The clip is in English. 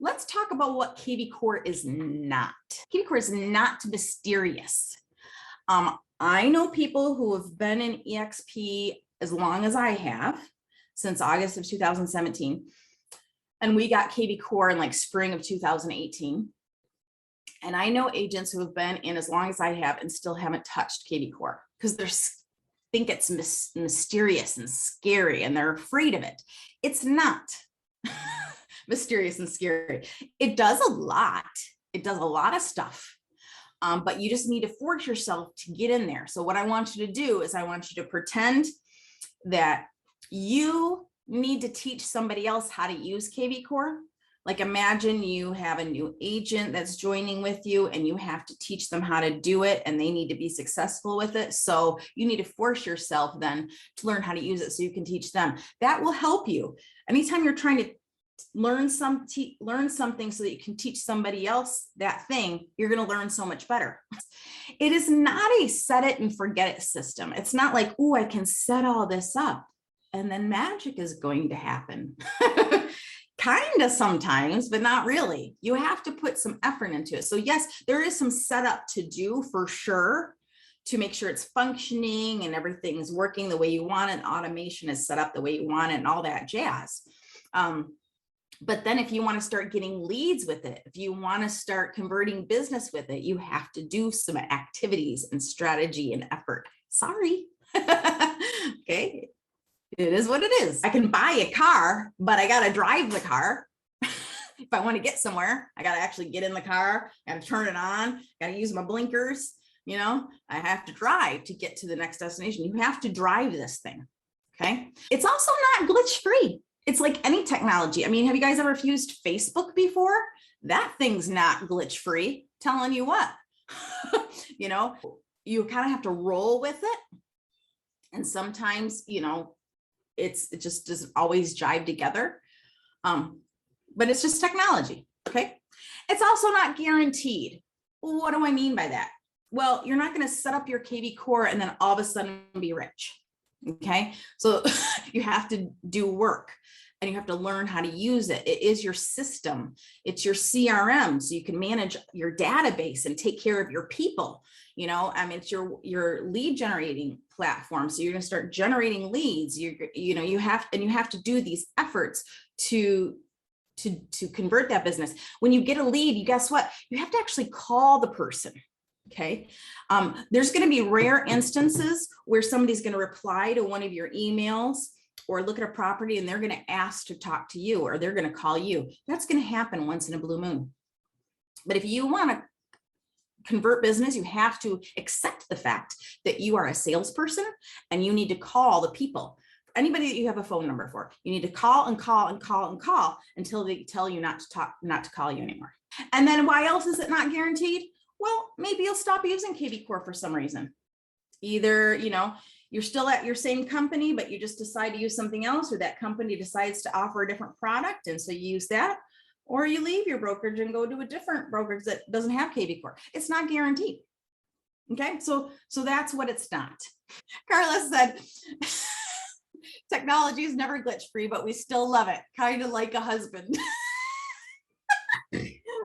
let's talk about what kvCore is not. kvCore is not mysterious. I know people who have been in EXP as long as I have, since August of 2017. And we got kvCore in like spring of 2018. And I know agents who have been in as long as I have and still haven't touched kvCore because they think it's mysterious and scary and they're afraid of it. It's not mysterious and scary. It does a lot. It does a lot of stuff. But you just need to force yourself to get in there. So what I want you to do is I want you to pretend that you need to teach somebody else how to use kvCore. Like imagine you have a new agent that's joining with you and you have to teach them how to do it and they need to be successful with it. So you need to force yourself then to learn how to use it so you can teach them. That will help you. Anytime you're trying to learn something so that you can teach somebody else that thing, you're going to learn so much better. It is not a set it and forget it system. It's not like, oh, I can set all this up and then magic is going to happen. Kind of sometimes, but not really. You have to put some effort into it. So yes, there is some setup to do for sure to make sure it's functioning and everything's working the way you want it. Automation is set up the way you want it and all that jazz. But then if you want to start getting leads with it, if you want to start converting business with it, you have to do some activities and strategy and effort. Sorry. Okay. It is what it is. I can buy a car, but I got to drive the car. If I want to get somewhere, I got to actually get in the car, got to turn it on, got to use my blinkers. You know, I have to drive to get to the next destination. You have to drive this thing. Okay. It's also not glitch free. It's like any technology. I mean, have you guys ever used Facebook before? That thing's not glitch free. Telling you what, you know, you kind of have to roll with it. And sometimes, you know, it just doesn't always jive together. But it's just technology. Okay. It's also not guaranteed. Well, what do I mean by that? Well, you're not going to set up your kvCore and then all of a sudden be rich. Okay. So you have to do work and you have to learn how to use it. It is your system. It's your CRM. So you can manage your database and take care of your people. You know, I mean, it's your lead generating platform. So you're going to start generating leads. You have to do these efforts to convert that business. When you get a lead, guess what? You have to actually call the person. Okay. There's going to be rare instances where somebody's going to reply to one of your emails or look at a property and they're going to ask to talk to you or they're going to call you. That's going to happen once in a blue moon. But if you want to convert business, you have to accept the fact that you are a salesperson and you need to call the people. Anybody that you have a phone number for, you need to call and call and call and call until they tell you not to call you anymore. And then why else is it not guaranteed? Well, maybe you'll stop using kvCore for some reason. Either, you know, you're still at your same company, but you just decide to use something else, or that company decides to offer a different product. And so you use that, or you leave your brokerage and go to a different brokerage that doesn't have kvCore. It's not guaranteed. Okay. So that's what it's not. Carla said, technology is never glitch free, but we still love it. Kind of like a husband.